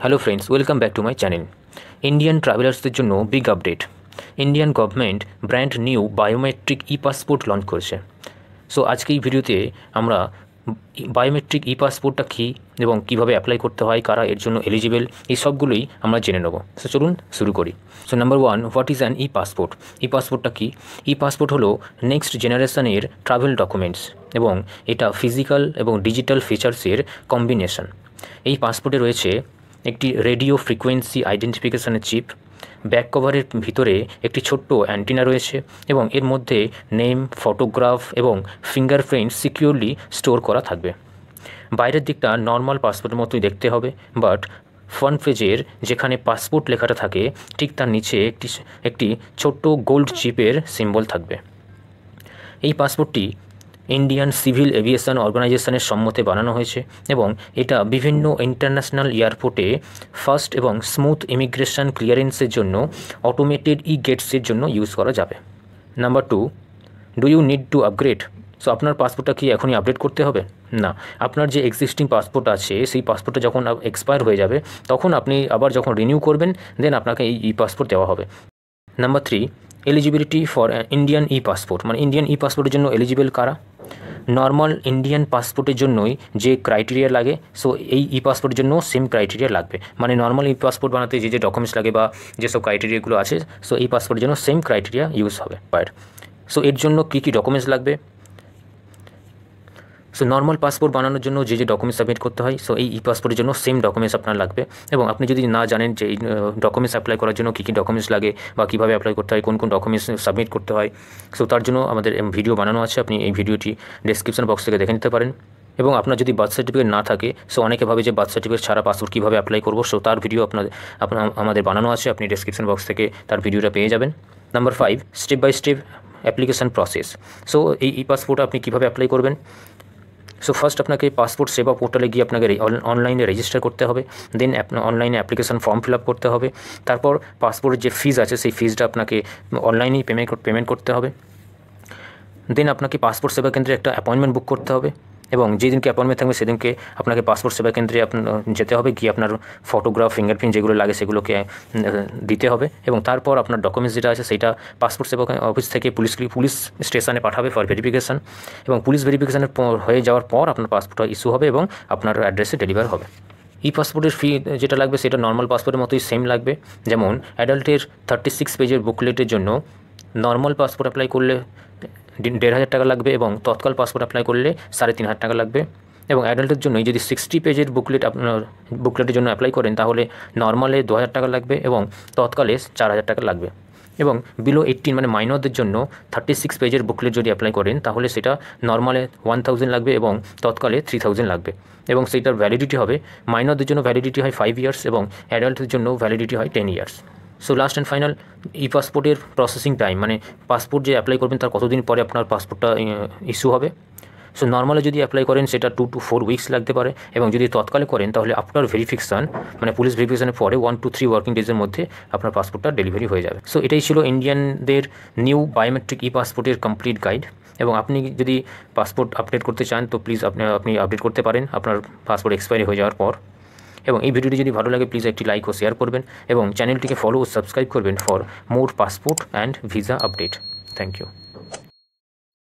Hello friends, welcome back to my channel. Indian ট্রাভেলার্সদের জন্য big update. Indian government brand new biometric e passport launch করেছে। সো আজকে এই ভিডিওতে আমরা বায়োমেট্রিক ই পাসপোর্টটা কী এবং কীভাবে অ্যাপ্লাই করতে হয়, কারা এর জন্য এলিজিবল, এই সবগুলোই আমরা জেনে নেব। সো চলুন শুরু করি। So number 1, what is an e passport? E পাসপোর্টটা কী? ই পাসপোর্ট হলো নেক্সট জেনারেশনের ট্রাভেল ডকুমেন্টস এবং এটা ফিজিক্যাল এবং ডিজিটাল ফিচার্সের কম্বিনেশন। এই পাসপোর্টে রয়েছে একটি রেডিও ফ্রিকোয়েন্সি আইডেন্টিফিকেশনের চিপ, ব্যাক কভারের ভিতরে একটি ছোট্ট অ্যান্টিনা রয়েছে এবং এর মধ্যে নেম, ফটোগ্রাফ এবং ফিঙ্গারপ্রিন্ট সিকিউরলি স্টোর করা থাকবে। বাইরের দিকটা নর্মাল পাসপোর্টের মতোই দেখতে হবে, বাট ফ্রন্ট পেজের যেখানে পাসপোর্ট লেখাটা থাকে ঠিক তার নিচে একটি ছোট্ট গোল্ড চিপের সিম্বল থাকবে। এই পাসপোর্টটি ইন্ডিয়ান সিভিল এভিয়েশন অর্গানাইজেশনের সম্মতে বানানো হয়েছে এবং এটা বিভিন্ন ইন্টারন্যাশনাল এয়ারপোর্টে ফাস্ট এবং স্মুথ ইমিগ্রেশন ক্লিয়ারেন্সের জন্য অটোমেটেড ই গেটসের জন্য ইউজ করা যাবে। Number 2, do you need to upgrade? So আপনার পাসপোর্টটা কি এখনই আপডেট করতে হবে? না, আপনার যে এক্সিস্টিং পাসপোর্ট আছে সেই পাসপোর্টটা যখন এক্সপায়ার হয়ে যাবে তখন আপনি আবার যখন রিনিউ করবেন দেন আপনাকে এই ই পাসপোর্ট দেওয়া হবে। Number 3, eligibility for Indian E passport, মানে ইন্ডিয়ান ই পাসপোর্টের জন্য এলিজিবল কারা? নর্মাল ইন্ডিয়ান পাসপোর্টের জন্যই যে ক্রাইটেরিয়া লাগে, সো এই ই পাসপোর্টের জন্য সেম ক্রাইটেরিয়া লাগবে। মানে নর্মাল ই পাসপোর্ট বানাতে যে ডকুমেন্টস লাগে বা যেসব ক্রাইটেরিয়াগুলো আছে, সো এই পাসপোর্টের জন্য সেম ক্রাইটেরিয়া ইউজ হবে। সো এর জন্য কী কী ডকুমেন্টস লাগবে? সো নর্মাল পাসপোর্ট বানানোর জন্য যে ডকুমেন্টস সাবমিট করতে হয়, সো এই ই পাসপোর্টের জন্য সেম ডকুমেন্টস আপনার লাগবে। এবং আপনি যদি না জানেন যে এই ডকুমেন্টস অ্যাপ্লাই করার জন্য কী কী ডকুমেন্টস লাগে বা কীভাবে অ্যাপ্লাই করতে হয়, কোন কোন ডকুমেন্টস সাবমিট করতে হয়, সো তার জন্য আমাদের ভিডিও বানানো আছে, আপনি এই ভিডিওটি ডেসক্রিপশন বক্স থেকে দেখে নিতে পারেন। এবং আপনার যদি বার্থ সার্টিফিকেট না থাকে, সো অনেকে ভাবে যে বার্থ সার্টিফিকেট ছাড়া পাসপোর্ট কীভাবে অ্যাপ্লাই করবো, সো তার ভিডিও আমাদের বানানো আছে, আপনি ডেসক্রিপশন বক্স থেকে তার ভিডিওটা পেয়ে যাবেন। Number 5, step by step application process. So এই ই পাসপোর্ট আপনি কীভাবে অ্যাপ্লাই করবেন? সো ফার্স্ট আপনাকে পাসপোর্ট সেবা পোর্টালে গিয়ে আপনাকে অনলাইনে রেজিস্টার করতে হবে, দেন অনলাইনে অ্যাপ্লিকেশন ফর্ম ফিল আপ করতে হবে। তারপর পাসপোর্টের যে ফিজ আছে সেই ফিজটা আপনাকে অনলাইনেই পেমেন্ট করতে হবে। দেন আপনাকে পাসপোর্ট সেবা কেন্দ্রে একটা অ্যাপয়েন্টমেন্ট বুক করতে হবে এবং যেদিনকে অ্যাপয়েন্টমেন্ট থাকবে সেদিনকে আপনাকে পাসপোর্ট সেবা কেন্দ্রে যেতে হবে, গিয়ে আপনার ফটোগ্রাফ, ফিঙ্গারপ্রিন্ট যেগুলো লাগে সেগুলোকে দিতে হবে এবং তারপর আপনার ডকুমেন্টস যেটা আছে সেটা পাসপোর্ট সেবা অফিস থেকে পুলিশ স্টেশনে পাঠাবে ফর ভেরিফিকেশান এবং পুলিশ ভেরিফিকেশানের হয়ে যাওয়ার পর আপনার পাসপোর্টটা ইস্যু হবে এবং আপনার অ্যাড্রেসে ডেলিভার হবে। ই পাসপোর্টের ফি যেটা লাগবে সেটা নর্মাল পাসপোর্টের মতোই সেম লাগবে। যেমন অ্যাডাল্টের 36 পেজের বুকলেটের জন্য নর্মাল পাসপোর্ট অ্যাপ্লাই করলে 1,500 টাকা লাগবে এবং তৎকাল পাসপোর্ট অ্যাপ্লাই করলে 3,500 টাকা লাগবে। এবং অ্যাডাল্টের জন্য যদি 60 পেজের বুকলেটের জন্য অ্যাপ্লাই করেন তাহলে নর্মালে 2,000 টাকা লাগবে এবং তৎকালে 4,000 টাকা লাগবে। এবং বিলো 18 মানে মাইনরদের জন্য 36 পেজের বুকলেট যদি অ্যাপ্লাই করেন তাহলে সেটা নর্মালে 1,000 লাগবে এবং তৎকালে 3,000 লাগবে। এবং সেইটার ভ্যালিডিটি হবে, মাইনরদের জন্য ভ্যালিডিটি হয় 5 ইয়ার্স এবং অ্যাডাল্টদের জন্য ভ্যালিডিটি হয় 10 years. So last and final, e পাসপোর্টের প্রসেসিং টাইম, মানে পাসপোর্ট যে অ্যাপ্লাই করবেন তার কতদিন পরে আপনার পাসপোর্টটা ইস্যু হবে। সো নর্মালি যদি অ্যাপ্লাই করেন সেটা 2 to 4 উইকস লাগতে পারে এবং যদি তৎকালে করেন তাহলে আফটার ভেরিফিকেশান মানে পুলিশ ভেরিফিকেশানের পরে 1 to 3 ওয়ার্কিং ডেজের মধ্যে আপনার পাসপোর্টটা ডেলিভারি হয়ে যাবে। সো এটাই ছিল ইন্ডিয়ানদের নিউ বায়োমেট্রিক ই পাসপোর্টের কমপ্লিট গাইড। এবং আপনি যদি পাসপোর্ট আপডেট করতে চান তো প্লিজ আপনি আপডেট করতে পারেন আপনার পাসপোর্ট এক্সপায়ারি হয়ে যাওয়ার পর। এবং এই ভিডিওটি যদি ভালো লাগে প্লিজ একটি লাইক ও শেয়ার করবেন এবং চ্যানেলটিকে ফলো ও সাবস্ক্রাইব করবেন for more passport and visa update. Thank you.